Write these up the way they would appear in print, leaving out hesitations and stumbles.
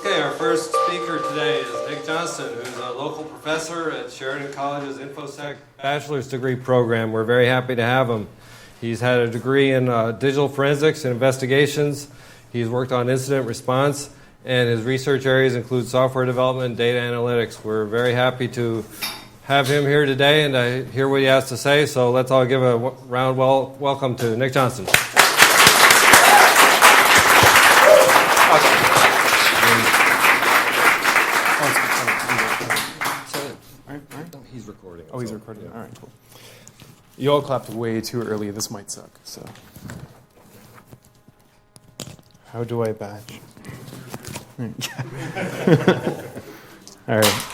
Okay, our first speaker today is NickJohnston, who's a local professor at Sheridan College's InfoSec bachelor's degree program. We're very happy to have him. He's had a degree in digital forensics and investigations. He's worked on incident response, and his research areas include software development and data analytics. We're very happy to have him here today and to hear what he has to say. So let's all give a round welcome to NickJohnston. He's recording. Oh, he's recording. Yeah. All right, cool. You all clapped way too early. This might suck. So, how do I badge? All right.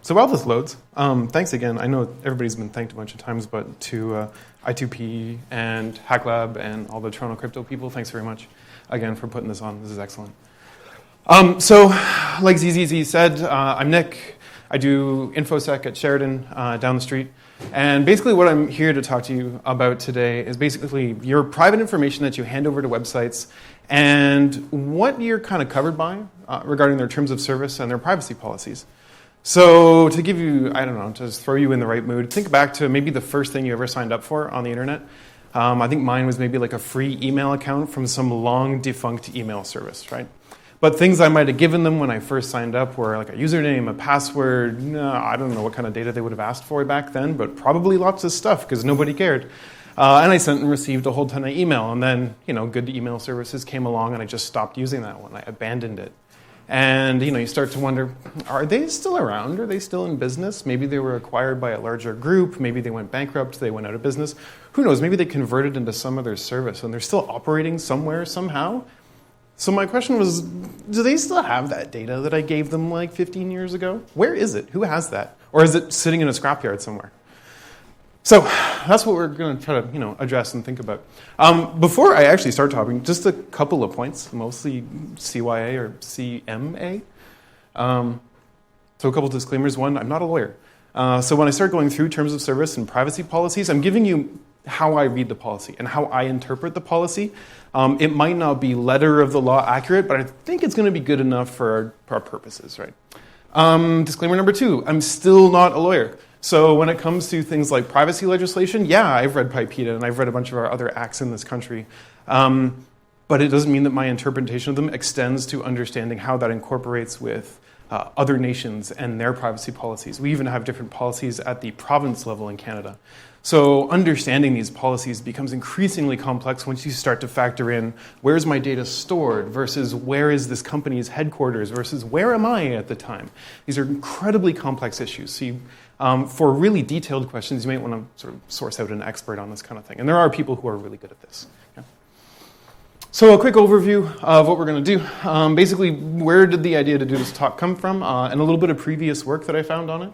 So while this loads, thanks again. I know everybody's been thanked a bunch of times, but to I2PCon and HackLab and all the Toronto crypto people, thanks very much again for putting this on. This is excellent. So, like ZZZ said, I'm Nick. I do InfoSec at Sheridan down the street. And basically what I'm here to talk to you about today is basically your private information that you hand over to websites and what you're kind of covered by regarding their terms of service and their privacy policies. So to give you, I don't know, to just throw you in the right mood, think back to maybe the first thing you ever signed up for on the internet. I think mine was maybe like a free email account from some long defunct email service, right? But things I might have given them when I first signed up were like a username, a password. No, I don't know what kind of data they would have asked for back then, but probably lots of stuff because nobody cared. And I sent and received a whole ton of email. And then, good email services came along and I just stopped using that one. I abandoned it. And, you start to wonder, are they still around? Are they still in business? Maybe they were acquired by a larger group. Maybe they went bankrupt. They went out of business. Who knows? Maybe they converted into some other service and they're still operating somewhere, somehow. So my question was, do they still have that data that I gave them like 15 years ago? Where is it? Who has that? Or is it sitting in a scrapyard somewhere? So that's what we're going to try to address and think about. Before I actually start talking, just a couple of points, mostly CYA or CMA. So a couple disclaimers. One, I'm not a lawyer. So when I start going through terms of service and privacy policies, I'm giving you how I read the policy and how I interpret the policy. It might not be letter of the law accurate, but I think it's going to be good enough for our purposes, right? Disclaimer number 2, I'm still not a lawyer. So when it comes to things like privacy legislation, yeah, I've read I2PCon and I've read a bunch of our other acts in this country. But it doesn't mean that my interpretation of them extends to understanding how that incorporates with other nations and their privacy policies. We even have different policies at the province level in Canada. So understanding these policies becomes increasingly complex once you start to factor in where's my data stored versus where is this company's headquarters versus where am I at the time. These are incredibly complex issues. So for really detailed questions, you might want to sort of source out an expert on this kind of thing. And there are people who are really good at this. Yeah. So a quick overview of what we're going to do. Basically, where did the idea to do this talk come from? And a little bit of previous work that I found on it.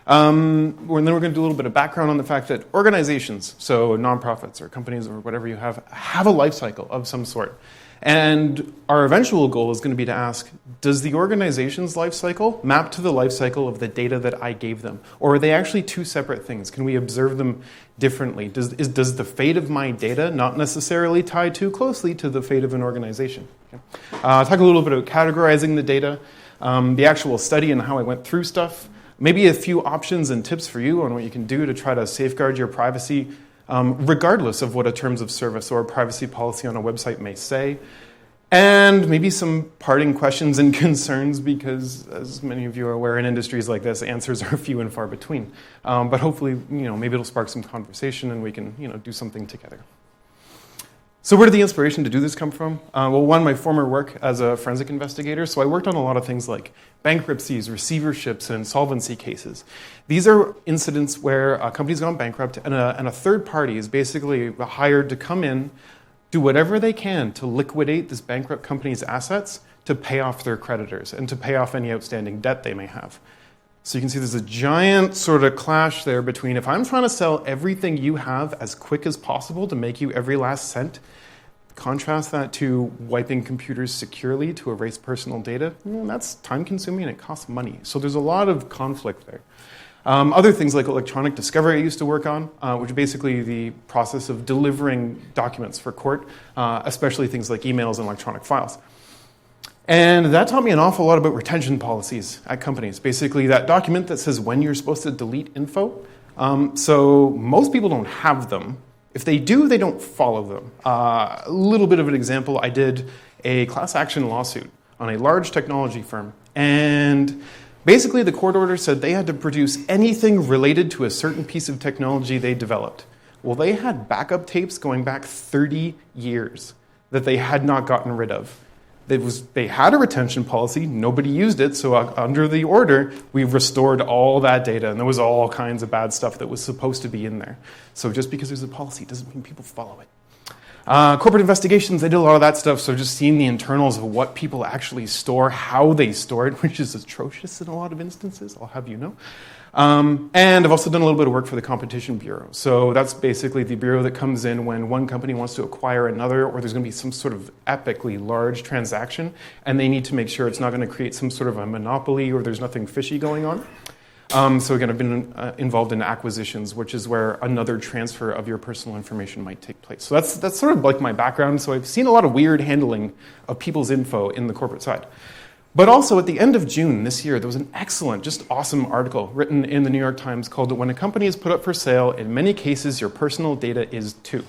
And then we're going to do a little bit of background on the fact that organizations, so nonprofits or companies or whatever you have a life cycle of some sort. And our eventual goal is going to be to ask, does the organization's life cycle map to the life cycle of the data that I gave them? Or are they actually two separate things? Can we observe them differently? Does the fate of my data not necessarily tie too closely to the fate of an organization? Okay. Talk a little bit about categorizing the data, the actual study and how I went through stuff. Maybe a few options and tips for you on what you can do to try to safeguard your privacy, regardless of what a terms of service or a privacy policy on a website may say. And maybe some parting questions and concerns because, as many of you are aware, in industries like this, answers are few and far between. But hopefully, maybe it'll spark some conversation and we can, do something together. So where did the inspiration to do this come from? Well, one, my former work as a forensic investigator. So I worked on a lot of things like bankruptcies, receiverships, and insolvency cases. These are incidents where a company's gone bankrupt and a third party is basically hired to come in, do whatever they can to liquidate this bankrupt company's assets to pay off their creditors and to pay off any outstanding debt they may have. So you can see there's a giant sort of clash there between if I'm trying to sell everything you have as quick as possible to make you every last cent, contrast that to wiping computers securely to erase personal data, that's time consuming and it costs money. So there's a lot of conflict there. Other things like electronic discovery I used to work on, which is basically the process of delivering documents for court, especially things like emails and electronic files. And that taught me an awful lot about retention policies at companies. Basically, that document that says when you're supposed to delete info. So most people don't have them. If they do, they don't follow them. A little bit of an example, I did a class action lawsuit on a large technology firm. And basically, the court order said they had to produce anything related to a certain piece of technology they developed. Well, they had backup tapes going back 30 years that they had not gotten rid of. They had a retention policy, nobody used it, so under the order, we restored all that data, and there was all kinds of bad stuff that was supposed to be in there. So just because there's a policy doesn't mean people follow it. Corporate investigations, they did a lot of that stuff, so just seeing the internals of what people actually store, how they store it, which is atrocious in a lot of instances, I'll have you know. And I've also done a little bit of work for the Competition Bureau. So that's basically the bureau that comes in when one company wants to acquire another, or there's going to be some sort of epically large transaction, and they need to make sure it's not going to create some sort of a monopoly or there's nothing fishy going on. So again, I've been involved in acquisitions, which is where another transfer of your personal information might take place. So that's sort of like my background. So I've seen a lot of weird handling of people's info in the corporate side. But also at the end of June this year, there was an excellent, just awesome article written in the New York Times called "When a Company is Put Up for Sale, in Many Cases Your Personal Data Is Too."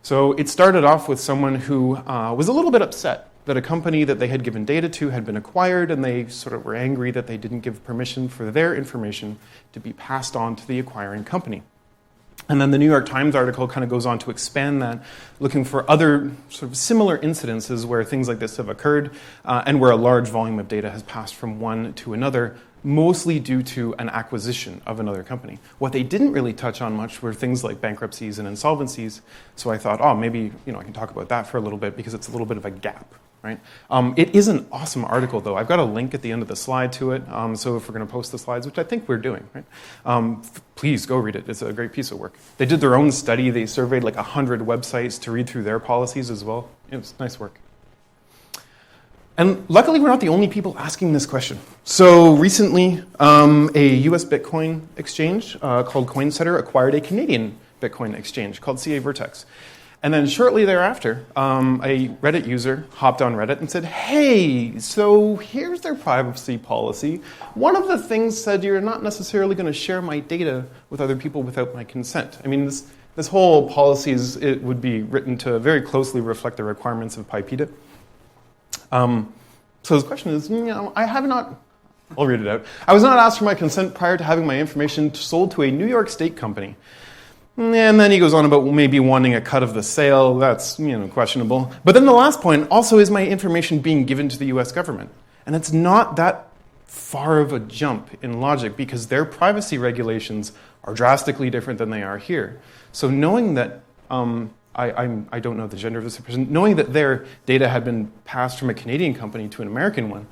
So it started off with someone who was a little bit upset that a company that they had given data to had been acquired, and they sort of were angry that they didn't give permission for their information to be passed on to the acquiring company. And then the New York Times article kind of goes on to expand that, looking for other sort of similar incidences where things like this have occurred and where a large volume of data has passed from one to another, mostly due to an acquisition of another company. What they didn't really touch on much were things like bankruptcies and insolvencies. So I thought, oh, maybe I can talk about that for a little bit because it's a little bit of a gap. Right? It is an awesome article, though. I've got a link at the end of the slide to it, so if we're going to post the slides, which I think we're doing, right? Please go read it. It's a great piece of work. They did their own study. They surveyed like 100 websites to read through their policies as well. It was nice work. And luckily, we're not the only people asking this question. So recently, a US Bitcoin exchange called CoinSetter acquired a Canadian Bitcoin exchange called CA Vertex. And then shortly thereafter, a Reddit user hopped on Reddit and said, hey, so here's their privacy policy. One of the things said you're not necessarily going to share my data with other people without my consent. I mean, this whole policy it would be written to very closely reflect the requirements of PIPEDA. So the question is, I have not, I'll read it out. I was not asked for my consent prior to having my information sold to a New York State company. And then he goes on about maybe wanting a cut of the sale. That's, questionable. But then the last point, also, is my information being given to the US government? And it's not that far of a jump in logic because their privacy regulations are drastically different than they are here. So knowing that, I don't know the gender of this person, knowing that their data had been passed from a Canadian company to an American one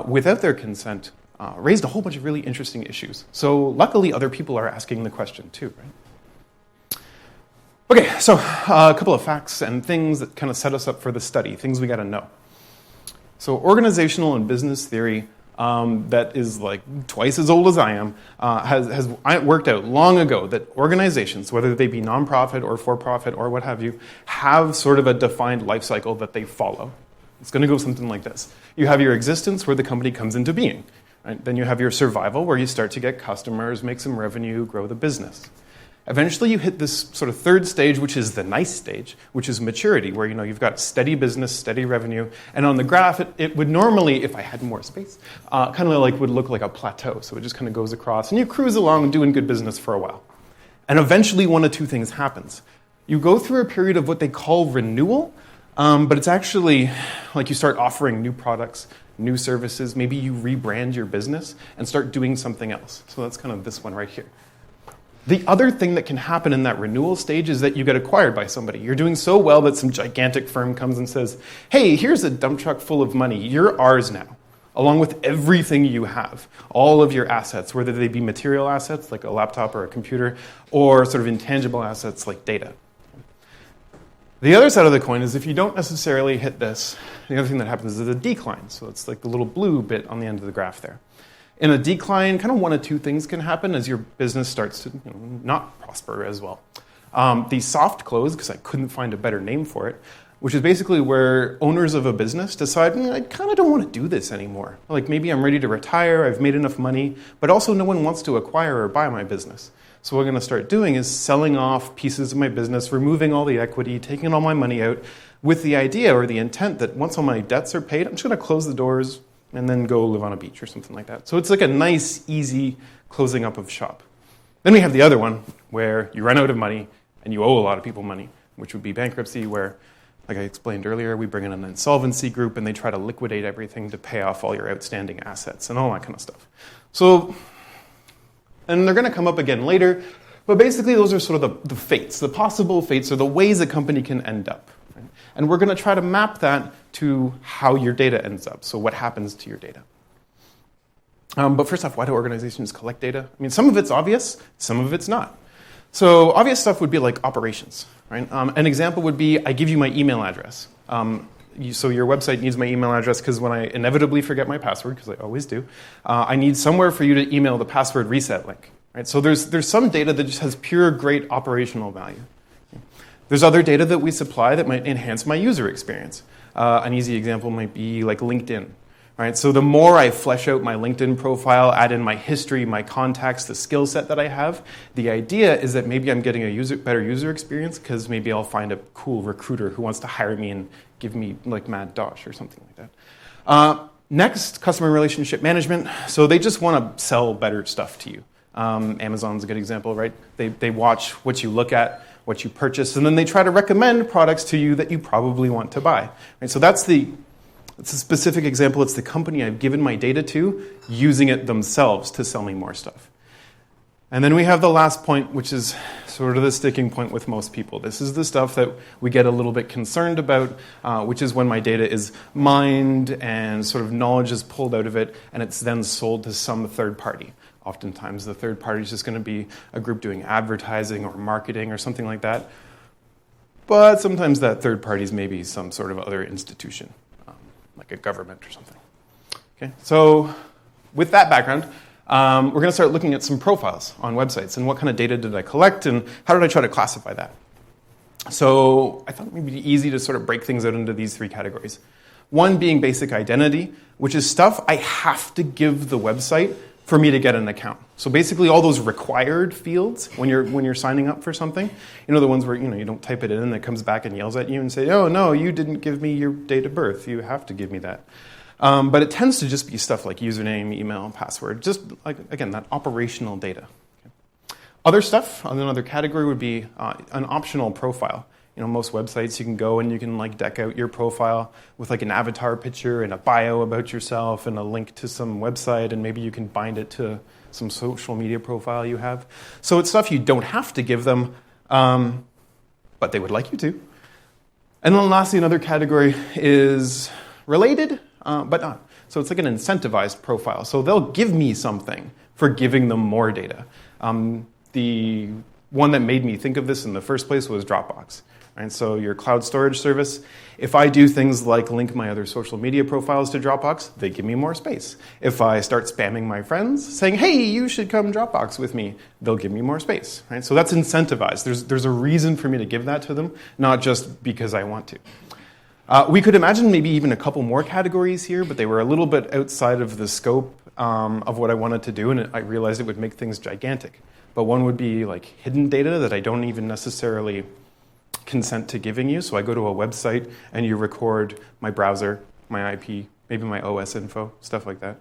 without their consent raised a whole bunch of really interesting issues. So luckily, other people are asking the question too, right? Okay, so a couple of facts and things that kind of set us up for the study, things we got to know. So organizational and business theory that is like twice as old as I am has worked out long ago that organizations, whether they be nonprofit or for-profit or what have you, have sort of a defined life cycle that they follow. It's going to go something like this. You have your existence where the company comes into being. Right? Then you have your survival where you start to get customers, make some revenue, grow the business. Eventually, you hit this sort of third stage, which is the nice stage, which is maturity, where you've got steady business, steady revenue, and on the graph, it would normally, if I had more space, kind of like would look like a plateau. So it just kind of goes across, and you cruise along doing good business for a while. And eventually, one of two things happens. You go through a period of what they call renewal, but it's actually like you start offering new products, new services. Maybe you rebrand your business and start doing something else. So that's kind of this one right here. The other thing that can happen in that renewal stage is that you get acquired by somebody. You're doing so well that some gigantic firm comes and says, hey, here's a dump truck full of money. You're ours now, along with everything you have, all of your assets, whether they be material assets like a laptop or a computer, or sort of intangible assets like data. The other side of the coin is if you don't necessarily hit this, the other thing that happens is a decline. So it's like the little blue bit on the end of the graph there. In a decline, kind of one of two things can happen as your business starts to not prosper as well. The soft close, because I couldn't find a better name for it, which is basically where owners of a business decide, I kind of don't want to do this anymore. Like maybe I'm ready to retire, I've made enough money, but also no one wants to acquire or buy my business. So what I'm going to start doing is selling off pieces of my business, removing all the equity, taking all my money out, with the idea or the intent that once all my debts are paid, I'm just going to close the doors and then go live on a beach or something like that. So it's like a nice, easy closing up of shop. Then we have the other one where you run out of money and you owe a lot of people money, which would be bankruptcy, where, like I explained earlier, we bring in an insolvency group and they try to liquidate everything to pay off all your outstanding assets and all that kind of stuff. So, and they're going to come up again later, but basically those are sort of the fates, the possible fates, or the ways a company can end up. Right? And we're going to try to map that to how your data ends up, so what happens to your data. But first off, why do organizations collect data? I mean, some of it's obvious, some of it's not. So obvious stuff would be like operations. Right? An example would be, I give you my email address. So your website needs my email address because when I inevitably forget my password, because I always do, I need somewhere for you to email the password reset link. Right? So there's some data that just has pure great operational value. There's other data that we supply that might enhance my user experience. An easy example might be like LinkedIn. Right? So the more I flesh out my LinkedIn profile, add in my history, my contacts, the skill set that I have, the idea is that maybe I'm getting a better user experience because maybe I'll find a cool recruiter who wants to hire me and give me like mad dosh or something like that. Next, customer relationship management. So they just want to sell better stuff to you. Amazon's a good example, right? They watch what you look at, what you purchase, and then they try to recommend products to you that you probably want to buy. Right? So that's a specific example. It's the company I've given my data to using it themselves to sell me more stuff. And then we have the last point, which is sort of the sticking point with most people. This is the stuff that we get a little bit concerned about, which is when my data is mined and sort of knowledge is pulled out of it, and it's then sold to some third party. Oftentimes, the third party is just going to be a group doing advertising or marketing or something like that. But sometimes that third party is maybe some sort of other institution, like a government or something. Okay, so with that background, we're going to start looking at some profiles on websites and what kind of data did I collect and how did I try to classify that. So I thought it would be easy to sort of break things out into these three categories. One being basic identity, which is stuff I have to give the website for me to get an account. So basically all those required fields when you're signing up for something, the ones where you don't type it in and it comes back and yells at you and say, oh no, you didn't give me your date of birth, you have to give me that. But it tends to just be stuff like username, email, password, just like, again, that operational data. Okay. Other stuff, another category would be an optional profile. Most websites you can go and you can like deck out your profile with like an avatar picture and a bio about yourself and a link to some website, and maybe you can bind it to some social media profile you have. So it's stuff you don't have to give them, but they would like you to. And then lastly, another category is related, but not. So it's like an incentivized profile. So they'll give me something for giving them more data. The one that made me think of this in the first place was Dropbox. And so your cloud storage service, if I do things like link my other social media profiles to Dropbox, they give me more space. If I start spamming my friends saying, hey, you should come Dropbox with me, they'll give me more space. Right? So that's incentivized. There's a reason for me to give that to them, not just because I want to. We could imagine maybe even a couple more categories here, but they were a little bit outside of the scope of what I wanted to do, and I realized it would make things gigantic. But one would be like hidden data that I don't even necessarily consent to giving you. So I go to a website and you record my browser, my IP, maybe my OS info, stuff like that.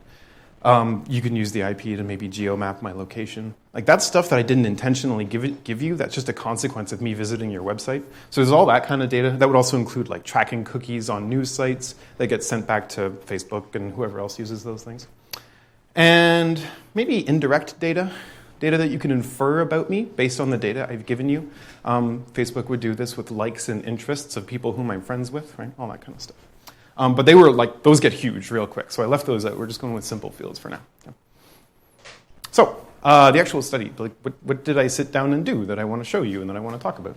You can use the IP to maybe geomap my location. Like that's stuff that I didn't intentionally give you. That's just a consequence of me visiting your website. So there's all that kind of data. That would also include like tracking cookies on news sites that get sent back to Facebook and whoever else uses those things. And maybe indirect data that you can infer about me based on the data I've given you. Facebook would do this with likes and interests of people whom I'm friends with, right? All that kind of stuff. But they were like, those get huge real quick. So I left those out. We're just going with simple fields for now. Yeah. So the actual study, like what did I sit down and do that I want to show you and that I want to talk about?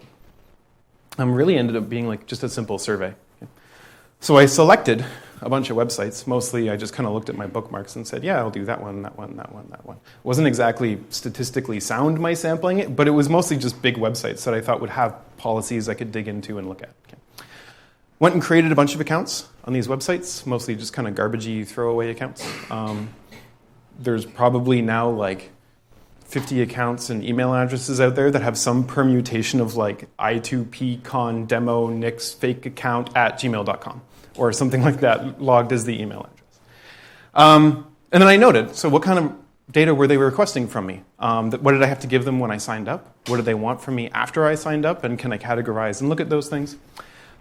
Really ended up being like just a simple survey. Okay. So I selected a bunch of websites. Mostly I just kind of looked at my bookmarks and said, yeah, I'll do that one, that one, that one, that one. It wasn't exactly statistically sound, my sampling, but it was mostly just big websites that I thought would have policies I could dig into and look at. Okay. Went and created a bunch of accounts on these websites, mostly just kind of garbagey throwaway accounts. There's probably now like 50 accounts and email addresses out there that have some permutation of like I2PCon demo Nick's fake account at gmail.com or something like that logged as the email address. And then I noted, so what kind of data were they requesting from me? What did I have to give them when I signed up? What did they want from me after I signed up? And can I categorize and look at those things?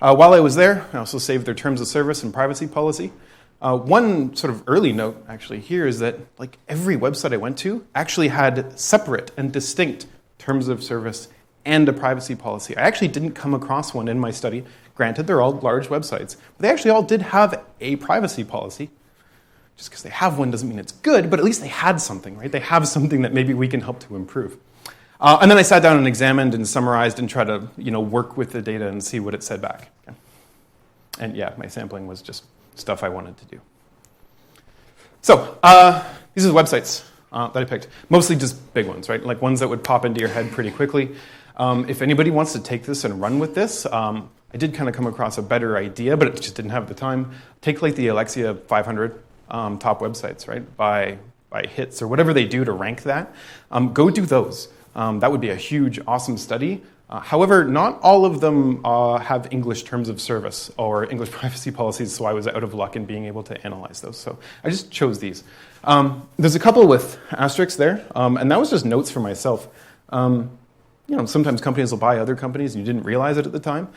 While I was there, I also saved their terms of service and privacy policy. One sort of early note actually here is that like every website I went to actually had separate and distinct terms of service and a privacy policy. I actually didn't come across one in my study. Granted, they're all large websites, but they actually all did have a privacy policy. Just because they have one doesn't mean it's good, but at least they had something, right? They have something that maybe we can help to improve. And then I sat down and examined and summarized and tried to work with the data and see what it said back. Okay. And yeah, my sampling was just stuff I wanted to do. So these are the websites that I picked. Mostly just big ones, right? Like ones that would pop into your head pretty quickly. If anybody wants to take this and run with this, I did kind of come across a better idea, but it just didn't have the time. Take like the Alexia 500 top websites, right? By hits or whatever they do to rank that. Go do those. That would be a huge, awesome study. However, not all of them have English terms of service or English privacy policies, so I was out of luck in being able to analyze those. So I just chose these. There's a couple with asterisks there, and that was just notes for myself. Sometimes companies will buy other companies and you didn't realize it at the time.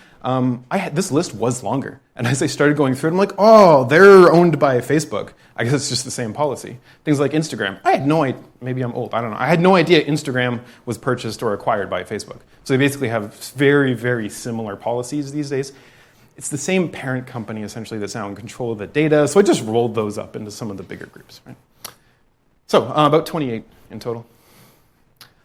This list was longer. And as I started going through it, I'm like, oh, they're owned by Facebook. I guess it's just the same policy. Things like Instagram. I had no idea, maybe I'm old, I don't know. I had no idea Instagram was purchased or acquired by Facebook. So they basically have very, very similar policies these days. It's the same parent company, essentially, that's now in control of the data. So I just rolled those up into some of the bigger groups. Right? So about 28 in total.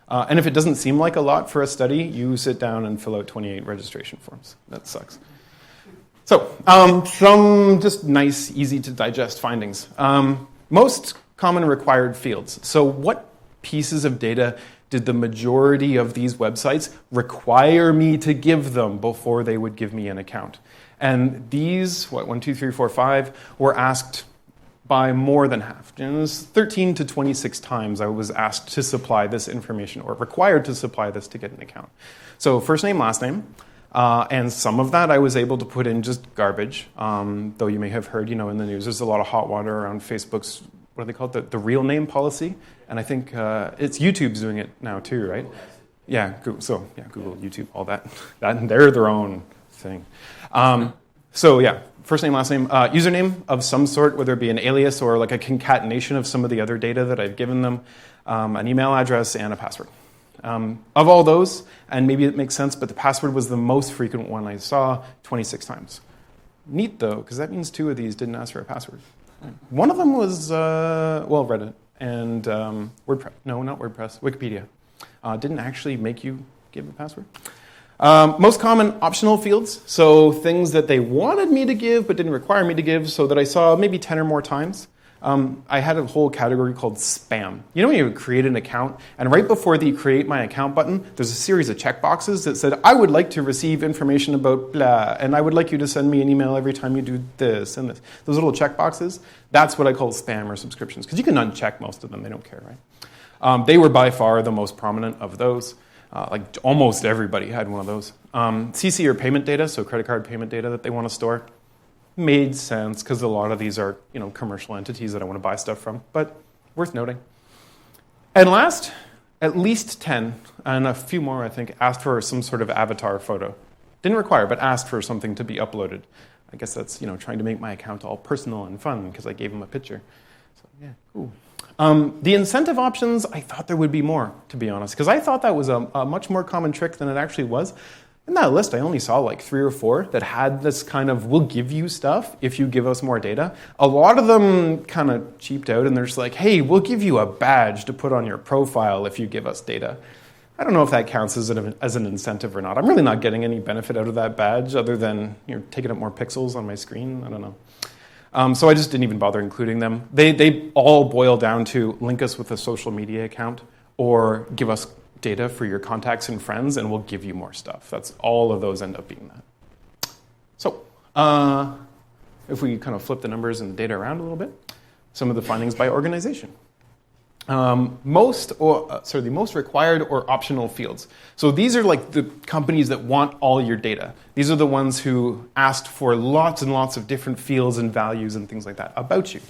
And if it doesn't seem like a lot for a study, you sit down and fill out 28 registration forms. That sucks. So some just nice, easy to digest findings. Most common required fields. So what pieces of data did the majority of these websites require me to give them before they would give me an account? And these, 1, 2, 3, 4, 5, were asked by more than half. And it was 13 to 26 times I was asked to supply this information or required to supply this to get an account. So first name, last name, and some of that I was able to put in just garbage, though you may have heard, in the news, there's a lot of hot water around Facebook's, what do they call it, the real name policy, and I think it's YouTube's doing it now too, right? Yeah, Google, Google, YouTube, all that they're their own thing. First name, last name, username of some sort, whether it be an alias or like a concatenation of some of the other data that I've given them, an email address, and a password. Of all those, and maybe it makes sense, but the password was the most frequent one I saw, 26 times. Neat, though, because that means 2 of these didn't ask for a password. One of them was, Reddit and WordPress. No, not WordPress, Wikipedia. Didn't actually make you give a password. Most common optional fields, so things that they wanted me to give but didn't require me to give, so that I saw maybe 10 or more times. I had a whole category called spam. You know when you create an account, and right before the create my account button, there's a series of checkboxes that said, I would like to receive information about blah, and I would like you to send me an email every time you do this and this. Those little checkboxes, that's what I call spam or subscriptions, because you can uncheck most of them, they don't care, right? They were by far the most prominent of those. Like almost everybody had one of those. CC or payment data, so credit card payment data that they want to store. Made sense because a lot of these are commercial entities that I want to buy stuff from, but worth noting. And last, at least 10, and a few more I think, asked for some sort of avatar photo. Didn't require, but asked for something to be uploaded. I guess that's trying to make my account all personal and fun because I gave them a picture. So yeah, cool. The incentive options, I thought there would be more, to be honest, because I thought that was a much more common trick than it actually was. In that list, I only saw like 3 or 4 that had this kind of, we'll give you stuff if you give us more data. A lot of them kind of cheaped out, and they're just like, hey, we'll give you a badge to put on your profile if you give us data. I don't know if that counts as an incentive or not. I'm really not getting any benefit out of that badge other than taking up more pixels on my screen. I don't know. So I just didn't even bother including them. They all boil down to link us with a social media account or give us data for your contacts and friends, and we'll give you more stuff. That's all of those end up being that. So if we kind of flip the numbers and the data around a little bit, some of the findings by organization. The most required or optional fields. So these are like the companies that want all your data. These are the ones who asked for lots and lots of different fields and values and things like that about you.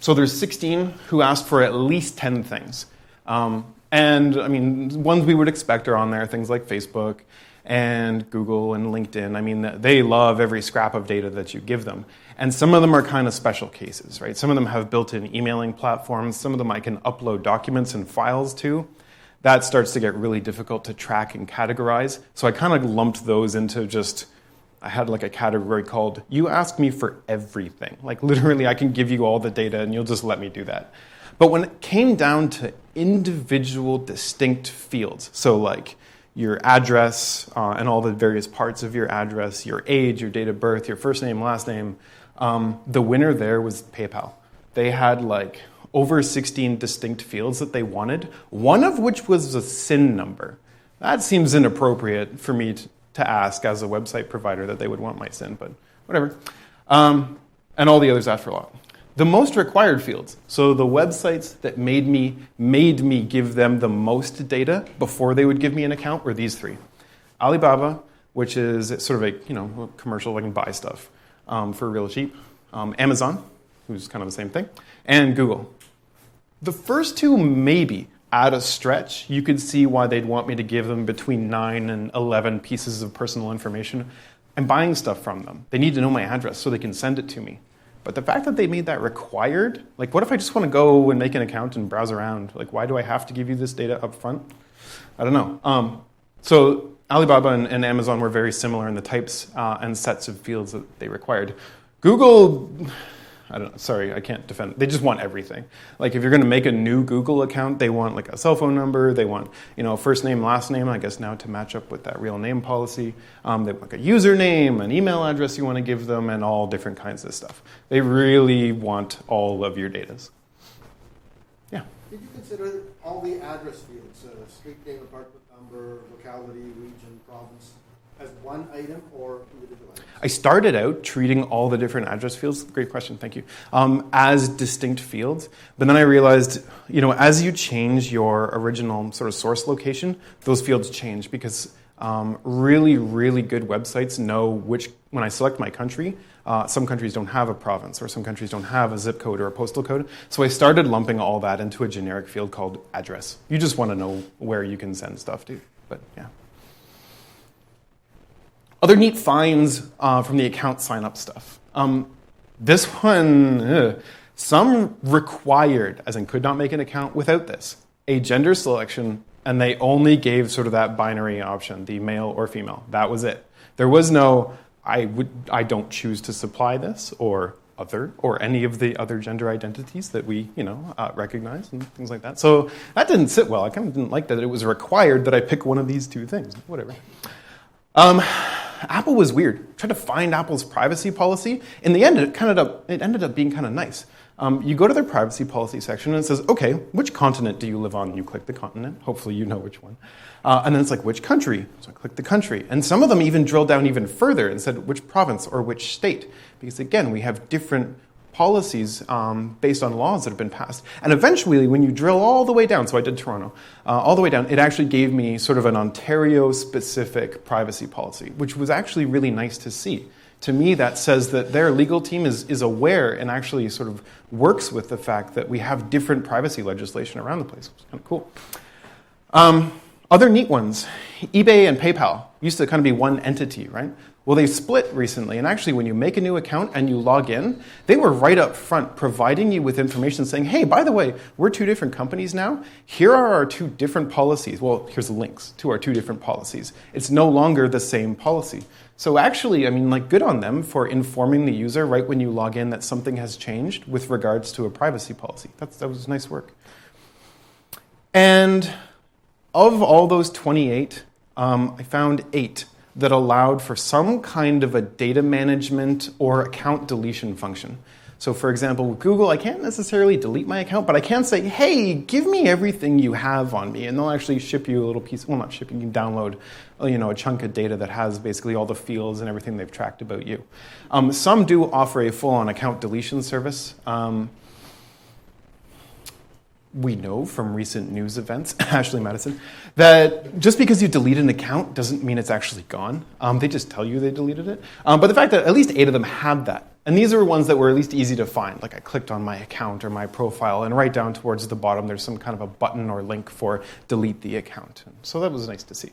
So there's 16 who asked for at least 10 things. And I mean, ones we would expect are on there, things like Facebook and Google and LinkedIn. I mean, they love every scrap of data that you give them. And some of them are kind of special cases, right? Some of them have built-in emailing platforms. Some of them I can upload documents and files to. That starts to get really difficult to track and categorize. So I kind of lumped those into just, I had like a category called, you ask me for everything. Like literally I can give you all the data and you'll just let me do that. But when it came down to individual distinct fields, so like your address and all the various parts of your address, your age, your date of birth, your first name, last name, the winner there was PayPal. They had like over 16 distinct fields that they wanted, one of which was a SIN number. That seems inappropriate for me to ask as a website provider that they would want my SIN, but whatever. And all the others asked for a lot. The most required fields, so the websites that made me give them the most data before they would give me an account, were these three. Alibaba, which is sort of a commercial, I can buy stuff for real cheap. Amazon, who's kind of the same thing, and Google. The first two, maybe, at a stretch, you could see why they'd want me to give them between 9 and 11 pieces of personal information. I'm buying stuff from them. They need to know my address so they can send it to me. But the fact that they made that required, like what if I just want to go and make an account and browse around? Like why do I have to give you this data up front? I don't know. So Alibaba and Amazon were very similar in the types and sets of fields that they required. Google, I don't know, sorry, I can't defend. They just want everything. Like if you're going to make a new Google account, they want like a cell phone number. They want, first name, last name, I guess now to match up with that real name policy. They want like a username, an email address you want to give them, and all different kinds of stuff. They really want all of your data. Yeah. Did you consider all the address fields, street name, apartment number, locality, region, province, as one item or individual items? I started out treating all the different address fields, great question, thank you, as distinct fields. But then I realized, as you change your original sort of source location, those fields change because really, really good websites know when I select my country, some countries don't have a province or some countries don't have a zip code or a postal code. So I started lumping all that into a generic field called address. You just want to know where you can send stuff to, but yeah. Other neat finds from the account sign-up stuff. This one, some required, as in could not make an account without this, a gender selection, and they only gave sort of that binary option, the male or female. That was it. There was no, I don't choose to supply this, or other, or any of the other gender identities that we, recognize and things like that. So that didn't sit well. I kind of didn't like that it was required that I pick one of these two things. Whatever. Apple was weird. Tried to find Apple's privacy policy. In the end, it ended up being kind of nice. You go to their privacy policy section and it says, okay, which continent do you live on? You click the continent. Hopefully you know which one. And then it's like, which country? So I click the country. And some of them even drilled down even further and said which province or which state. Because again, we have different policies based on laws that have been passed. And eventually, when you drill all the way down, so I did Toronto, all the way down, it actually gave me sort of an Ontario-specific privacy policy, which was actually really nice to see. To me, that says that their legal team is aware and actually sort of works with the fact that we have different privacy legislation around the place. It's kind of cool. Other neat ones, eBay and PayPal used to kind of be one entity, right? Well, they split recently, and actually when you make a new account and you log in, they were right up front providing you with information saying, hey, by the way, we're two different companies now. Here are our two different policies. Well, here's the links to our two different policies. It's no longer the same policy. So actually, good on them for informing the user right when you log in that something has changed with regards to a privacy policy. That was nice work. And of all those 28, I found 8 that allowed for some kind of a data management or account deletion function. So for example, with Google, I can't necessarily delete my account, but I can say, hey, give me everything you have on me. And they'll actually ship you a little piece, well, not ship, you can download a chunk of data that has basically all the fields and everything they've tracked about you. Some do offer a full-on account deletion service. We know from recent news events, Ashley Madison, that just because you delete an account doesn't mean it's actually gone. They just tell you they deleted it. But the fact that at least 8 of them had that. And these are ones that were at least easy to find. Like I clicked on my account or my profile, and right down towards the bottom, there's some kind of a button or link for delete the account. So that was nice to see.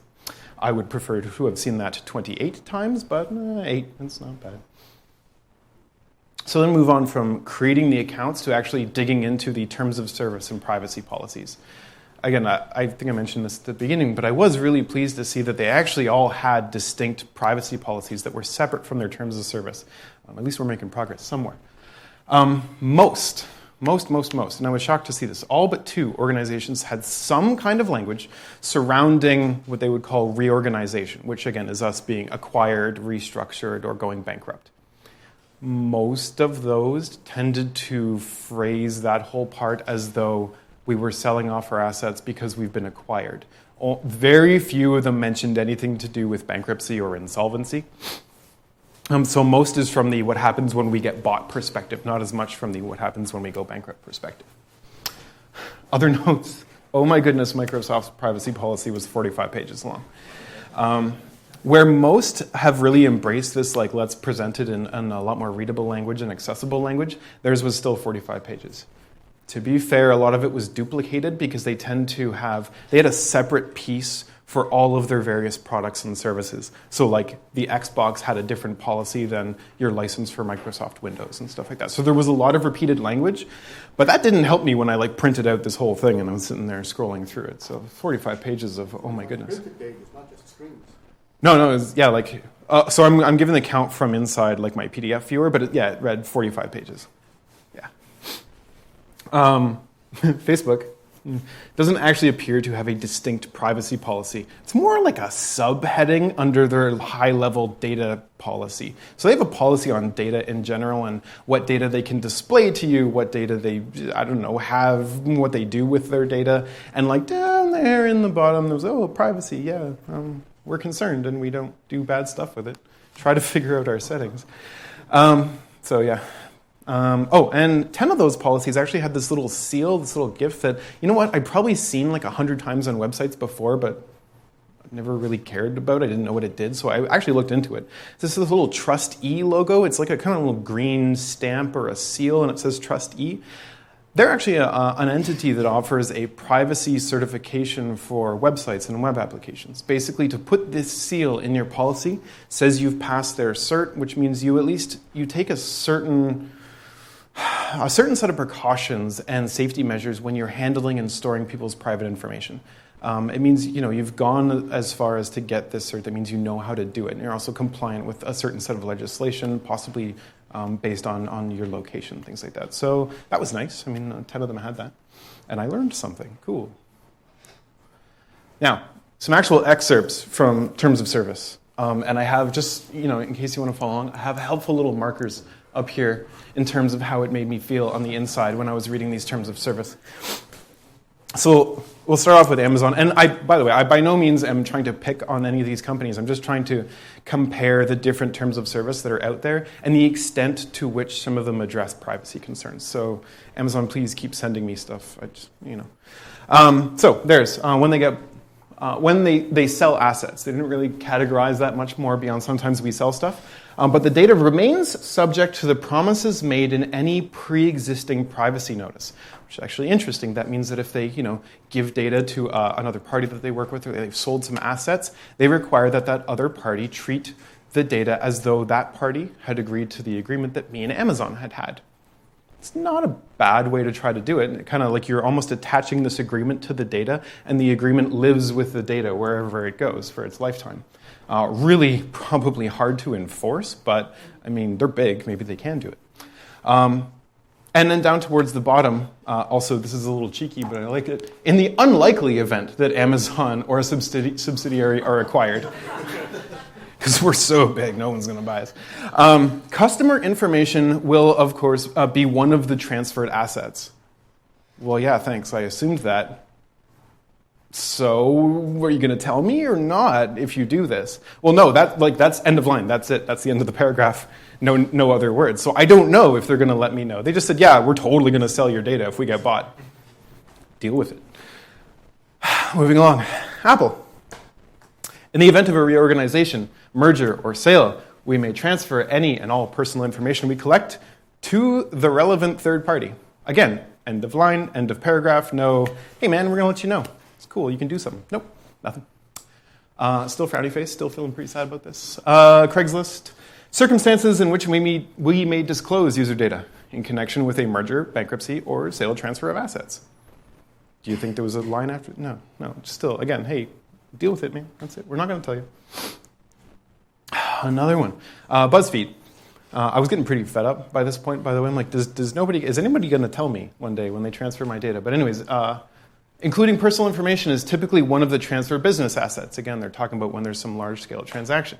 I would prefer to have seen that 28 times, but 8, it's not bad. So then move on from creating the accounts to actually digging into the terms of service and privacy policies. Again, I think I mentioned this at the beginning, but I was really pleased to see that they actually all had distinct privacy policies that were separate from their terms of service. At least we're making progress somewhere. Most, and I was shocked to see this, all but 2 organizations had some kind of language surrounding what they would call reorganization, which again is us being acquired, restructured, or going bankrupt. Most of those tended to phrase that whole part as though we were selling off our assets because we've been acquired. Very few of them mentioned anything to do with bankruptcy or insolvency. So most is from the what happens when we get bought perspective, not as much from the what happens when we go bankrupt perspective. Other notes. Oh my goodness, Microsoft's privacy policy was 45 pages long. Where most have really embraced this, like let's present it in a lot more readable language and accessible language, theirs was still 45 pages. To be fair, a lot of it was duplicated because they had a separate piece for all of their various products and services. So like the Xbox had a different policy than your license for Microsoft Windows and stuff like that. So there was a lot of repeated language, but that didn't help me when I printed out this whole thing and I was sitting there scrolling through it. So 45 pages of, oh my goodness. Printed pages, not just screens. No, so I'm giving the count from inside my PDF viewer, but it read 45 pages. Yeah. Facebook doesn't actually appear to have a distinct privacy policy. It's more like a subheading under their high-level data policy. So they have a policy on data in general and what data they can display to you, what data they, have, what they do with their data. And down there in the bottom, there's, privacy, yeah, we're concerned and we don't do bad stuff with it. Try to figure out our settings. And 10 of those policies actually had this little seal, this little GIF that, I'd probably seen 100 times on websites before, but I never really cared about. I didn't know what it did, so I actually looked into it. This little TOSvsPII logo. It's like a kind of little green stamp or a seal, and it says TOSvsPII. They're actually an entity that offers a privacy certification for websites and web applications. Basically, to put this seal in your policy says you've passed their cert, which means you take a certain set of precautions and safety measures when you're handling and storing people's private information. It means you've gone as far as to get this cert. That means you know how to do it, and you're also compliant with a certain set of legislation, possibly based on your location, things like that. So that was nice. 10 of them had that, and I learned something. Cool. Now, some actual excerpts from terms of service, and I have just in case you want to follow along, I have helpful little markers up here in terms of how it made me feel on the inside when I was reading these terms of service. So we'll start off with Amazon. And I by no means am trying to pick on any of these companies. I'm just trying to compare the different terms of service that are out there and the extent to which some of them address privacy concerns. So Amazon, please keep sending me stuff. So there's when they sell assets. They didn't really categorize that much more beyond sometimes we sell stuff. But the data remains subject to the promises made in any pre-existing privacy notice, which is actually interesting. That means that if they, give data to another party that they work with, or they've sold some assets, they require that other party treat the data as though that party had agreed to the agreement that me and Amazon had. It's not a bad way to try to do it. Kind of like you're almost attaching this agreement to the data, and the agreement lives with the data wherever it goes for its lifetime. Really probably hard to enforce, but they're big. Maybe they can do it. And then down towards the bottom, also this is a little cheeky, but I like it. In the unlikely event that Amazon or a subsidiary are acquired. because we're so big, no one's going to buy us. Customer information will, of course, be one of the transferred assets. Well, yeah, thanks. I assumed that. So, are you going to tell me or not if you do this? Well, no, that's end of line. That's it. That's the end of the paragraph. No other words. So I don't know if they're going to let me know. They just said, yeah, we're totally going to sell your data if we get bought. Deal with it. Moving along. Apple. In the event of a reorganization, merger, or sale, we may transfer any and all personal information we collect to the relevant third party. Again, end of line, end of paragraph, no, hey man, we're going to let you know. It's cool, you can do something. Nope, nothing. Still frowny face, still feeling pretty sad about this. Craigslist. Circumstances in which we may disclose user data in connection with a merger, bankruptcy, or sale transfer of assets. Do you think there was a line after? No, just still, again, hey, deal with it, man. That's it. We're not going to tell you. Another one. BuzzFeed. I was getting pretty fed up by this point, by the way. I'm like, is anybody going to tell me one day when they transfer my data? But anyways, including personal information is typically one of the transfer business assets. Again, they're talking about when there's some large-scale transaction.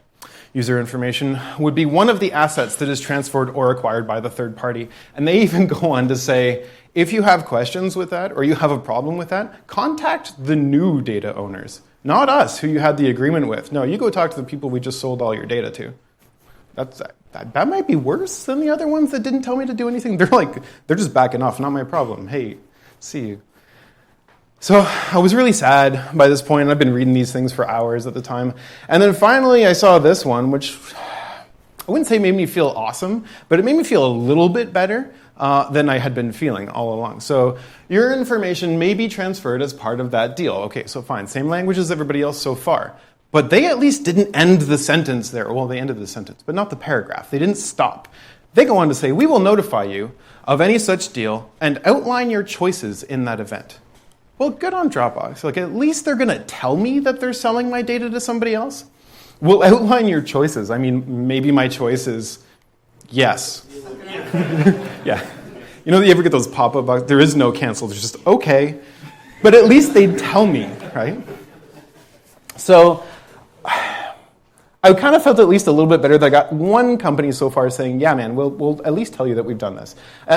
User information would be one of the assets that is transferred or acquired by the third party. And they even go on to say, if you have questions with that or you have a problem with that, contact the new data owners, not us, who you had the agreement with. No, you go talk to the people we just sold all your data to. That might be worse than the other ones that didn't tell me to do anything. They're just backing off, not my problem. Hey, see you. So I was really sad by this point. I've been reading these things for hours at the time. And then finally I saw this one, which I wouldn't say made me feel awesome, but it made me feel a little bit better than I had been feeling all along. So your information may be transferred as part of that deal. Okay, so fine. Same language as everybody else so far. But they at least didn't end the sentence there. Well, they ended the sentence, but not the paragraph. They didn't stop. They go on to say, we will notify you of any such deal and outline your choices in that event. Well, good on Dropbox. Like, at least they're going to tell me that they're selling my data to somebody else. We'll outline your choices. I mean, maybe my choice is yes. Yeah. You know, you ever get those pop-up boxes? There is no cancel. There's just, okay. But at least they tell me, right? So I kind of felt at least a little bit better that I got one company so far saying, yeah, man, we'll at least tell you that we've done this.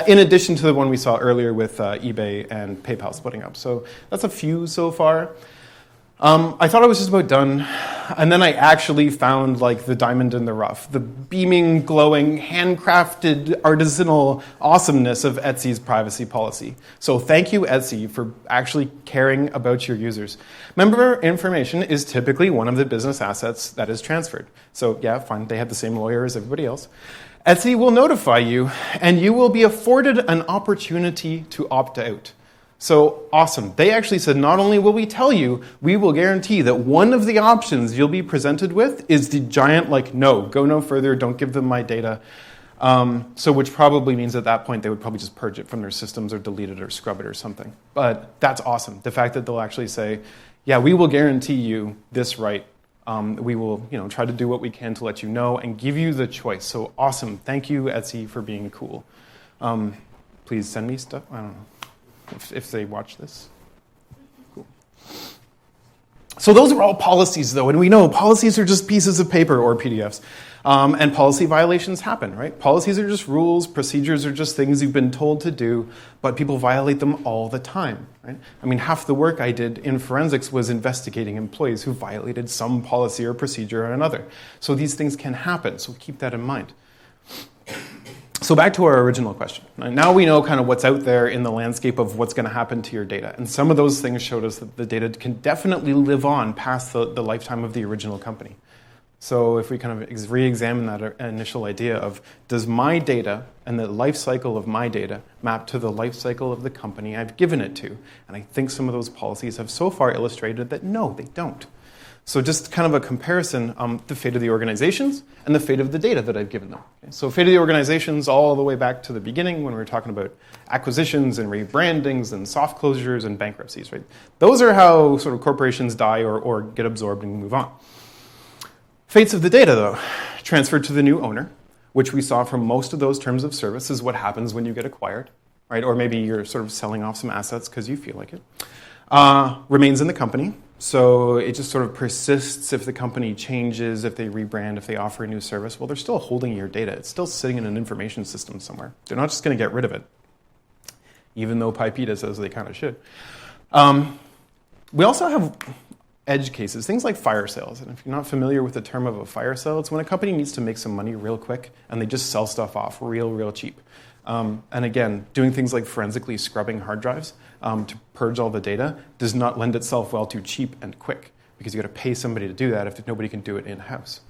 In addition to the one we saw earlier with eBay and PayPal splitting up. So that's a few so far. I thought I was just about done. And then I actually found like the diamond in the rough, the beaming, glowing, handcrafted, artisanal awesomeness of Etsy's privacy policy. So thank you, Etsy, for actually caring about your users. Member information is typically one of the business assets that is transferred. So yeah, fine, they have the same lawyer as everybody else. Etsy will notify you, and you will be afforded an opportunity to opt out. So awesome. They actually said, not only will we tell you, we will guarantee that one of the options you'll be presented with is the giant, like, no, go no further, don't give them my data. So which probably means at that point they would probably just purge it from their systems or delete it or scrub it or something. But that's awesome. The fact that they'll actually say, yeah, we will guarantee you this right. We will try to do what we can to let you know and give you the choice. So awesome. Thank you, Etsy, for being cool. Please send me stuff. I don't know. If they watch this. Cool. So those are all policies, though, and we know policies are just pieces of paper or PDFs, and policy violations happen, right? Policies are just rules, procedures are just things you've been told to do, but people violate them all the time, right? I mean, half the work I did in forensics was investigating employees who violated some policy or procedure or another. So these things can happen, so keep that in mind. So back to our original question. Now we know kind of what's out there in the landscape of what's going to happen to your data. And some of those things showed us that the data can definitely live on past the lifetime of the original company. So if we kind of re-examine that initial idea of, does my data and the life cycle of my data map to the life cycle of the company I've given it to? And I think some of those policies have so far illustrated that no, they don't. So just kind of a comparison, the fate of the organizations and the fate of the data that I've given them. Okay? So fate of the organizations all the way back to the beginning when we were talking about acquisitions and rebrandings and soft closures and bankruptcies, right? Those are how sort of corporations die or get absorbed and move on. Fates of the data, though, transferred to the new owner, which we saw from most of those terms of service is what happens when you get acquired, right? Or maybe you're sort of selling off some assets because you feel like it. Remains in the company. So it just sort of persists if the company changes, if they rebrand, if they offer a new service. Well, they're still holding your data. It's still sitting in an information system somewhere. They're not just going to get rid of it, even though I2PCon says they kind of should. We also have edge cases, things like fire sales. And if you're not familiar with the term of a fire sale, it's when a company needs to make some money real quick and they just sell stuff off real cheap. And again, doing things like forensically scrubbing hard drives to purge all the data does not lend itself well to cheap and quick, because you got to pay somebody to do that if nobody can do it in-house.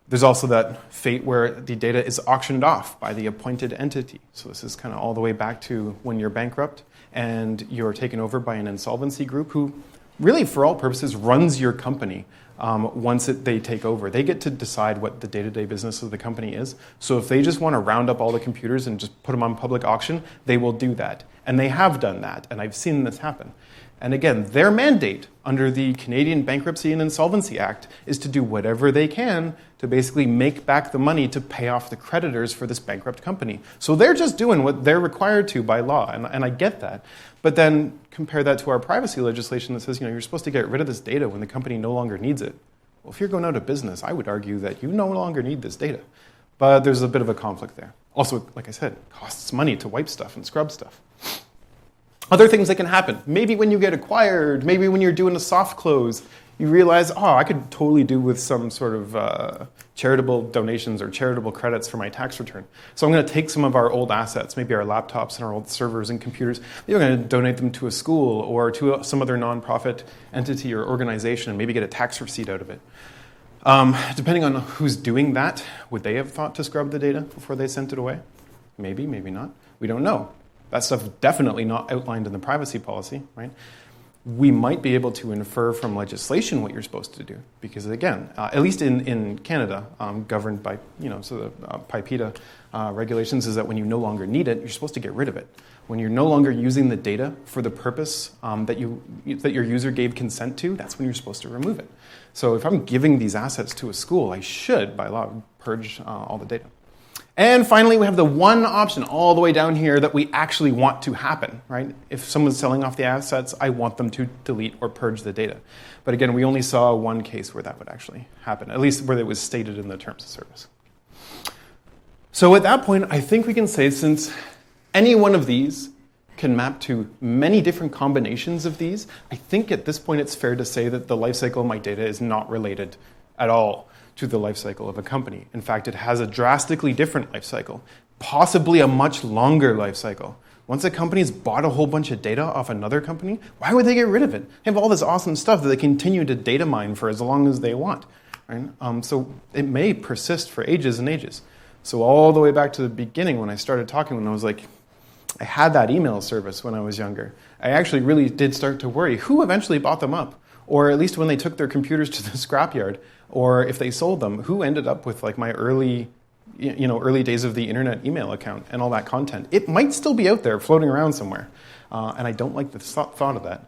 There's also that fate where the data is auctioned off by the appointed entity. So this is kind of all the way back to when you're bankrupt and you're taken over by an insolvency group who really, for all purposes, runs your company. Once they take over, they get to decide what the day-to-day business of the company is. So if they just want to round up all the computers and just put them on public auction, they will do that. And they have done that, and I've seen this happen. And again, their mandate under the Canadian Bankruptcy and Insolvency Act is to do whatever they can to basically make back the money to pay off the creditors for this bankrupt company. So they're just doing what they're required to by law, and I get that. But then compare that to our privacy legislation that says, you're supposed to get rid of this data when the company no longer needs it. Well, if you're going out of business, I would argue that you no longer need this data. But there's a bit of a conflict there. Also, like I said, it costs money to wipe stuff and scrub stuff. Other things that can happen. Maybe when you get acquired, maybe when you're doing a soft close, you realize, I could totally do with some sort of charitable donations or charitable credits for my tax return. So I'm going to take some of our old assets, maybe our laptops and our old servers and computers, maybe I'm going to donate them to a school or to some other nonprofit entity or organization and maybe get a tax receipt out of it. Depending on who's doing that, would they have thought to scrub the data before they sent it away? Maybe, maybe not. We don't know. That stuff definitely not outlined in the privacy policy, right? We might be able to infer from legislation what you're supposed to do, because again, at least in Canada, governed by the I2PCon regulations, is that when you no longer need it, you're supposed to get rid of it. When you're no longer using the data for the purpose that your user gave consent to, that's when you're supposed to remove it. So if I'm giving these assets to a school, I should, by law, purge all the data. And finally, we have the one option all the way down here that we actually want to happen, right? If someone's selling off the assets, I want them to delete or purge the data. But again, we only saw one case where that would actually happen, at least where it was stated in the terms of service. So at that point, I think we can say, since any one of these can map to many different combinations of these, I think at this point it's fair to say that the lifecycle of my data is not related at all to the life cycle of a company. In fact, it has a drastically different life cycle, possibly a much longer life cycle. Once a company's bought a whole bunch of data off another company, why would they get rid of it? They have all this awesome stuff that they continue to data mine for as long as they want. Right? So it may persist for ages and ages. So all the way back to the beginning when I started talking, when I was like, I had that email service when I was younger, I actually really did start to worry who eventually bought them up. Or at least when they took their computers to the scrapyard, or if they sold them, who ended up with like my early days of the internet email account and all that content? It might still be out there floating around somewhere, and I don't like the thought of that.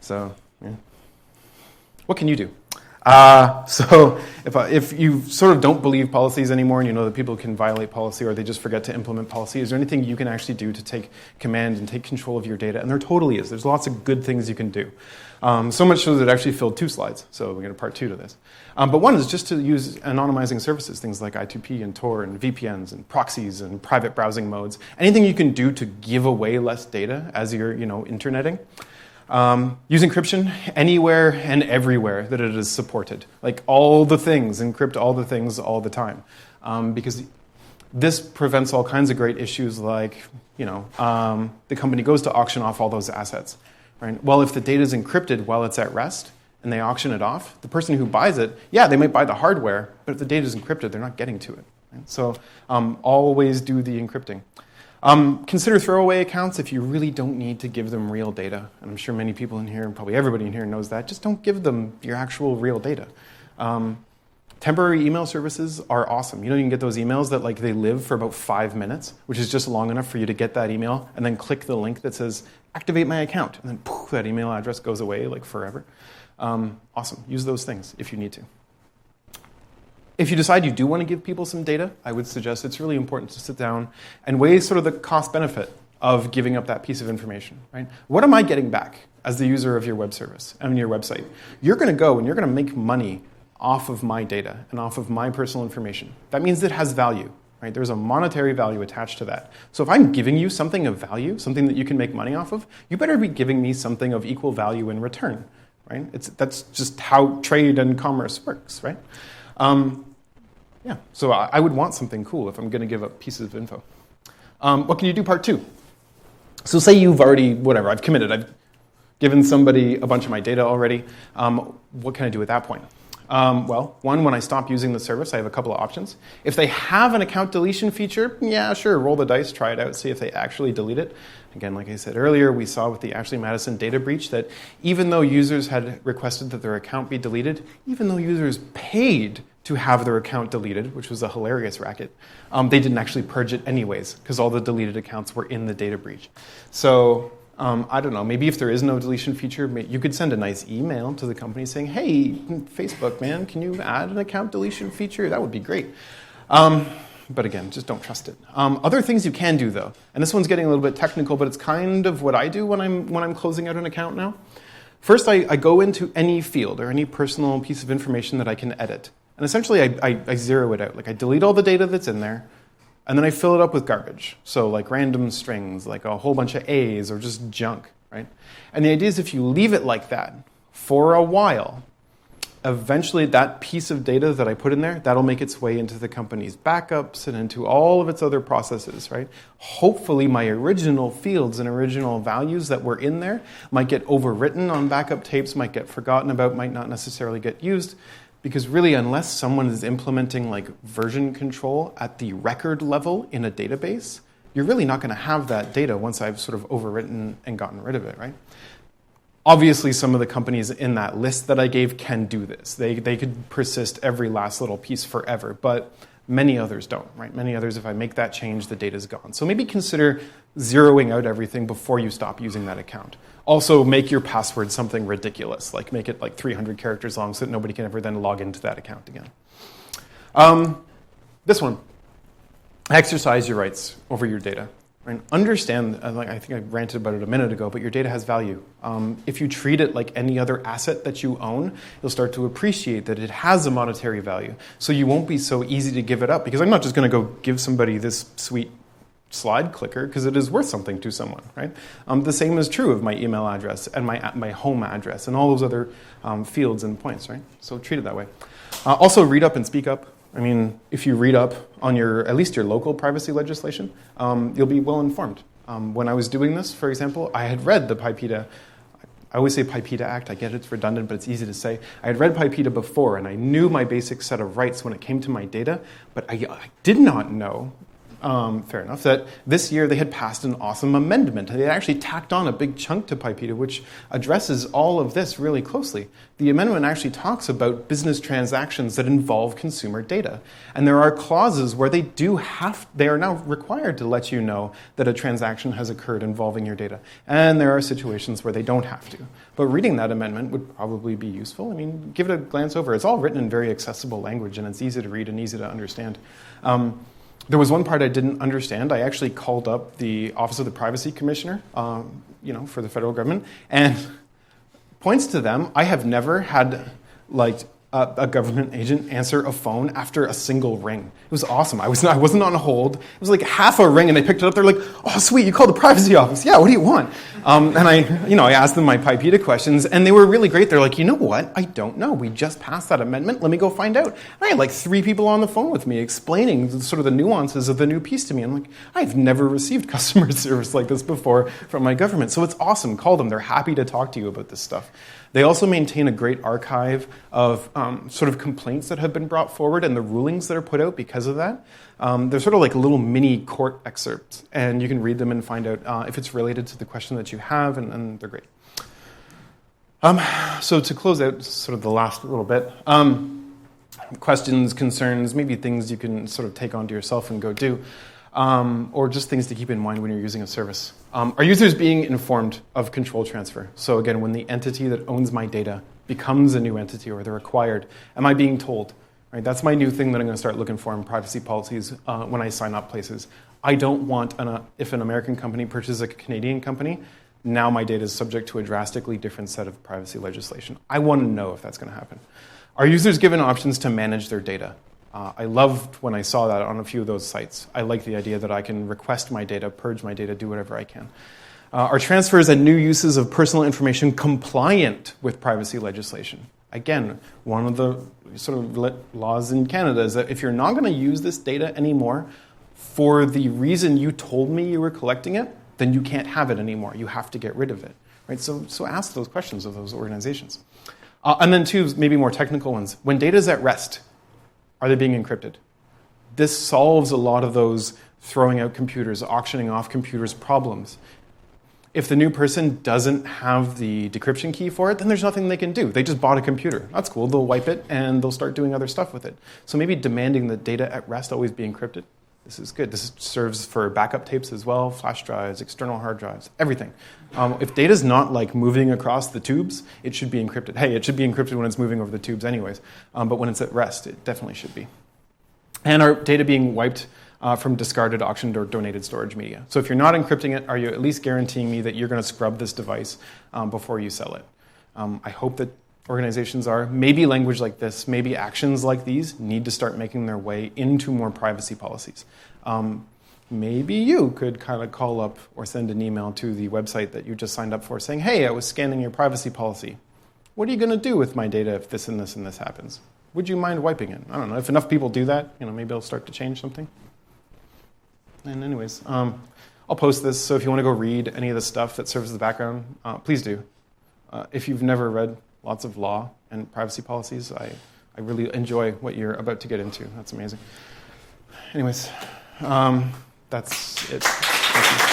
So, yeah. What can you do? So if you sort of don't believe policies anymore and you know that people can violate policy or they just forget to implement policy, is there anything you can actually do to take command and take control of your data? And there totally is. There's lots of good things you can do. So much so that it actually filled 2 slides. So we're going to part 2 to this. But one is just to use anonymizing services, things like I2P and Tor and VPNs and proxies and private browsing modes. Anything you can do to give away less data as you're interneting. Use encryption anywhere and everywhere that it is supported. Like all the things, encrypt all the things all the time. Because this prevents all kinds of great issues like, the company goes to auction off all those assets. Right? Well, if the data is encrypted while it's at rest and they auction it off, the person who buys it, they might buy the hardware, but if the data is encrypted, they're not getting to it. Right? So always do the encrypting. Consider throwaway accounts if you really don't need to give them real data. And I'm sure many people in here, and probably everybody in here knows that. Just don't give them your actual real data. Temporary email services are awesome. You can get those emails that they live for about 5 minutes, which is just long enough for you to get that email and then click the link that says, activate my account. And then poof, that email address goes away forever. Awesome. Use those things if you need to. If you decide you do want to give people some data, I would suggest it's really important to sit down and weigh sort of the cost-benefit of giving up that piece of information, right? What am I getting back as the user of your web service and your website? You're going to go and you're going to make money off of my data and off of my personal information. That means it has value, right? There's a monetary value attached to that. So if I'm giving you something of value, something that you can make money off of, you better be giving me something of equal value in return, right? That's just how trade and commerce works, right? Yeah, so I would want something cool if I'm going to give up pieces of info. What can you do part 2? So say you've already, whatever, I've committed. I've given somebody a bunch of my data already. What can I do at that point? Well, one, when I stop using the service, I have a couple of options. If they have an account deletion feature, yeah, sure, roll the dice, try it out, see if they actually delete it. Again, like I said earlier, we saw with the Ashley Madison data breach that even though users had requested that their account be deleted, even though users paid to have their account deleted, which was a hilarious racket, they didn't actually purge it anyways, because all the deleted accounts were in the data breach. So I don't know, maybe if there is no deletion feature, you could send a nice email to the company saying, hey, Facebook, man, can you add an account deletion feature? That would be great. But again, just don't trust it. Other things you can do, though, and this one's getting a little bit technical, but it's kind of what I do when I'm closing out an account now. First, I go into any field or any personal piece of information that I can edit. And essentially, I zero it out. Like, I delete all the data that's in there, and then I fill it up with garbage. So like random strings, like a whole bunch of A's or just junk, right? And the idea is if you leave it like that for a while, eventually that piece of data that I put in there, that'll make its way into the company's backups and into all of its other processes, right? Hopefully my original fields and original values that were in there might get overwritten on backup tapes, might get forgotten about, might not necessarily get used. Because really, unless someone is implementing like version control at the record level in a database, you're really not going to have that data once I've sort of overwritten and gotten rid of it, right? Obviously, some of the companies in that list that I gave can do this. They could persist every last little piece forever, but many others don't, right? Many others, if I make that change, the data's gone. So maybe consider zeroing out everything before you stop using that account. Also, make your password something ridiculous, like make it like 300 characters long so that nobody can ever then log into that account again. This one, exercise your rights over your data. Right? Understand, I think I ranted about it a minute ago, but your data has value. If you treat it like any other asset that you own, you'll start to appreciate that it has a monetary value. So you won't be so easy to give it up, because I'm not just going to go give somebody this sweet slide clicker because it is worth something to someone, right? The same is true of my email address and my home address and all those other fields and points, right? So treat it that way. Also, read up and speak up. I mean, if you read up on at least your local privacy legislation, you'll be well informed. When I was doing this, for example, I had read the PIPEDA. I always say PIPEDA Act. I get it's redundant, but it's easy to say. I had read PIPEDA before, and I knew my basic set of rights when it came to my data, but I did not know, fair enough, that this year they had passed an awesome amendment. They had actually tacked on a big chunk to PIPEDA, which addresses all of this really closely. The amendment actually talks about business transactions that involve consumer data. And there are clauses where they are now required to let you know that a transaction has occurred involving your data. And there are situations where they don't have to. But reading that amendment would probably be useful. I mean, give it a glance over. It's all written in very accessible language, and it's easy to read and easy to understand. There was one part I didn't understand. I actually called up the Office of the Privacy Commissioner, for the federal government, and points to them. I have never had a government agent answer a phone after a single ring. It was awesome. I wasn't on hold. It was like half a ring, and they picked it up. They're like, "Oh, sweet, you called the privacy office. Yeah, what do you want?" And I asked them my PIPEDA questions, and they were really great. They're like, "You know what? I don't know. We just passed that amendment. Let me go find out." And I had like 3 people on the phone with me explaining sort of the nuances of the new piece to me. I'm like, I've never received customer service like this before from my government. So it's awesome. Call them. They're happy to talk to you about this stuff. They also maintain a great archive of sort of complaints that have been brought forward and the rulings that are put out because of that. They're sort of like little mini court excerpts, and you can read them and find out if it's related to the question that you have, and they're great. So to close out sort of the last little bit, questions, concerns, maybe things you can sort of take onto yourself and go do, or just things to keep in mind when you're using a service. Are users being informed of control transfer? So again, when the entity that owns my data becomes a new entity or they're acquired, am I being told? Right? That's my new thing that I'm going to start looking for in privacy policies when I sign up places. I don't want, if an American company purchases a Canadian company, now my data is subject to a drastically different set of privacy legislation. I want to know if that's going to happen. Are users given options to manage their data? I loved when I saw that on a few of those sites. I like the idea that I can request my data, purge my data, do whatever I can. Are transfers and new uses of personal information compliant with privacy legislation? Again, one of the sort of laws in Canada is that if you're not going to use this data anymore for the reason you told me you were collecting it, then you can't have it anymore. You have to get rid of it. Right? So ask those questions of those organizations. And then two, maybe more technical ones. When data is at rest, are they being encrypted? This solves a lot of those throwing out computers, auctioning off computers problems. If the new person doesn't have the decryption key for it, then there's nothing they can do. They just bought a computer. That's cool. They'll wipe it, and they'll start doing other stuff with it. So maybe demanding that data at rest always be encrypted. This is good. This serves for backup tapes as well, flash drives, external hard drives, everything. If data's not like moving across the tubes, it should be encrypted. Hey, it should be encrypted when it's moving over the tubes anyways. But when it's at rest, it definitely should be. And our data being wiped from discarded, auctioned, or donated storage media. So if you're not encrypting it, are you at least guaranteeing me that you're going to scrub this device before you sell it? I hope that organizations are. Maybe language like this, maybe actions like these need to start making their way into more privacy policies. Maybe you could kind of call up or send an email to the website that you just signed up for saying, hey, I was scanning your privacy policy. What are you going to do with my data if this and this and this happens? Would you mind wiping it? I don't know. If enough people do that, maybe it'll start to change something. And anyways, I'll post this, so if you want to go read any of the stuff that serves as the background, please do. If you've never read lots of law and privacy policies, I really enjoy what you're about to get into. That's amazing. Anyways, that's it. Thank you.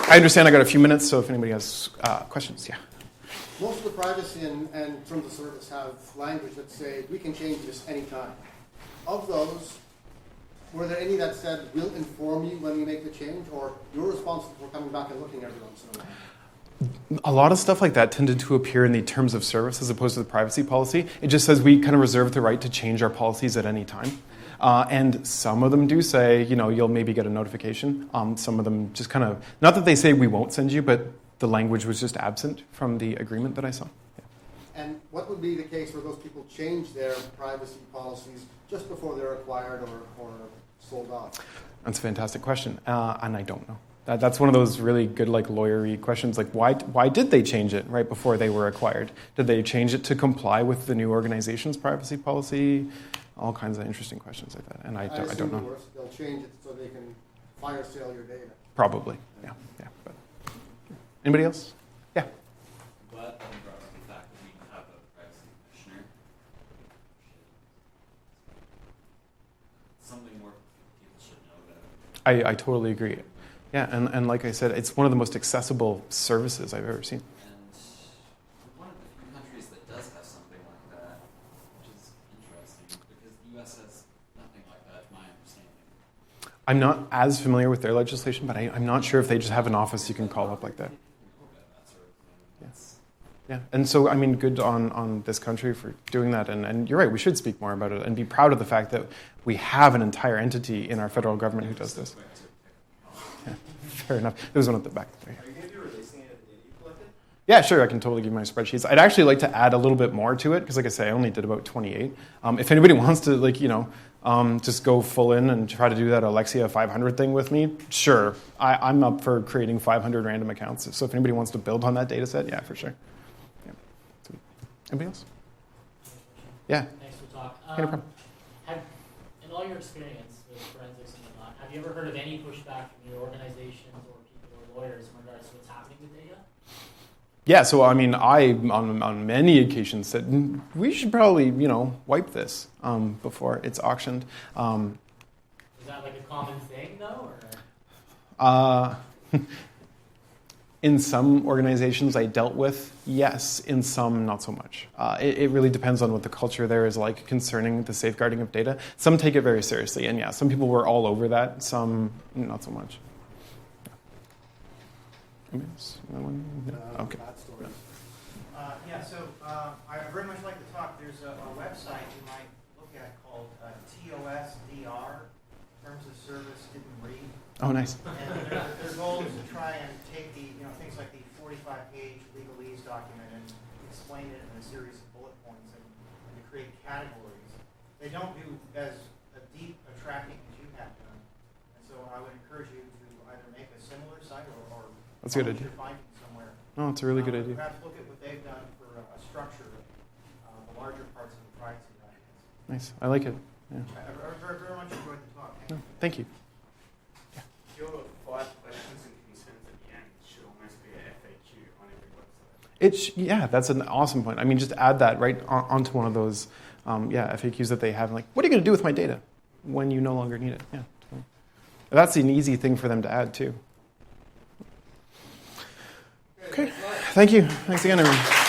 I understand I got a few minutes, so if anybody has questions, yeah. Most of the privacy and terms of service have language that say we can change this anytime. Of those, were there any that said we'll inform you when we make the change, or you're responsible for coming back and looking every once in a while? A lot of stuff like that tended to appear in the terms of service as opposed to the privacy policy. It just says we kind of reserve the right to change our policies at any time. And some of them do say, you'll maybe get a notification. Some of them just kind of, not that they say we won't send you, but the language was just absent from the agreement that I saw. Yeah. And what would be the case where those people change their privacy policies just before they're acquired or sold off? That's a fantastic question, and I don't know. That's one of those really good, lawyery questions. Why did they change it right before they were acquired? Did they change it to comply with the new organization's privacy policy? All kinds of interesting questions like that, and I don't know. They'll change it so they can fire sale your data. Probably, yeah. But anybody else? Yeah. Glad that you brought up the fact that we have a privacy commissioner. Something more people should know about. I totally agree. Yeah, and like I said, it's one of the most accessible services I've ever seen. And we're one of the few countries that does have something like that, which is interesting, because the U.S. has nothing like that, my understanding. I'm not as familiar with their legislation, but I'm not sure if they just have an office you can call up like that. Yeah, and so, good on this country for doing that. And you're right, we should speak more about it and be proud of the fact that we have an entire entity in our federal government who does this. Yeah, fair enough. There was one at the back there. Are you going to be releasing it in you collected? Yeah, sure, I can totally give you my spreadsheets. I'd actually like to add a little bit more to it, because like I say, I only did about 28. If anybody wants to, just go full in and try to do that Alexia 500 thing with me, sure. I'm up for creating 500 random accounts. So if anybody wants to build on that data set, yeah, for sure. Anybody else? Yeah. Thanks for the talk. No problem. In all your experience with forensics and whatnot, have you ever heard of any pushback from your organizations or people or lawyers in regards to what's happening with data? Yeah, so I on many occasions said we should probably wipe this before it's auctioned. Is that like a common thing though, or? In some organizations I dealt with, yes. In some, not so much. It really depends on what the culture there is like concerning the safeguarding of data. Some take it very seriously, and yeah, some people were all over that. Some, not so much. Bad stories. I very much like the talk. There's a website you might look at called TOSvsPII, Terms of Service Didn't Read. Oh, nice. And their goal is to try and take the, things like the 45-page legalese document and explain it in a series of bullet points and to create categories. They don't do as deep a tracking as you have done. And so I would encourage you to either make a similar site or That's a good idea. your findings somewhere. No, it's a really good idea. Perhaps look at what they've done for a structure of the larger parts of the privacy documents. Nice. I like it. Yeah. I very, very much enjoyed the talk. No, thank you. Your 5 questions and concerns at the end should almost be a FAQ on every website. Yeah, that's an awesome point. I mean, just add that right onto one of those FAQs that they have. Like, what are you going to do with my data when you no longer need it? Yeah, totally. That's an easy thing for them to add too. Okay, thank you. Thanks again, everyone.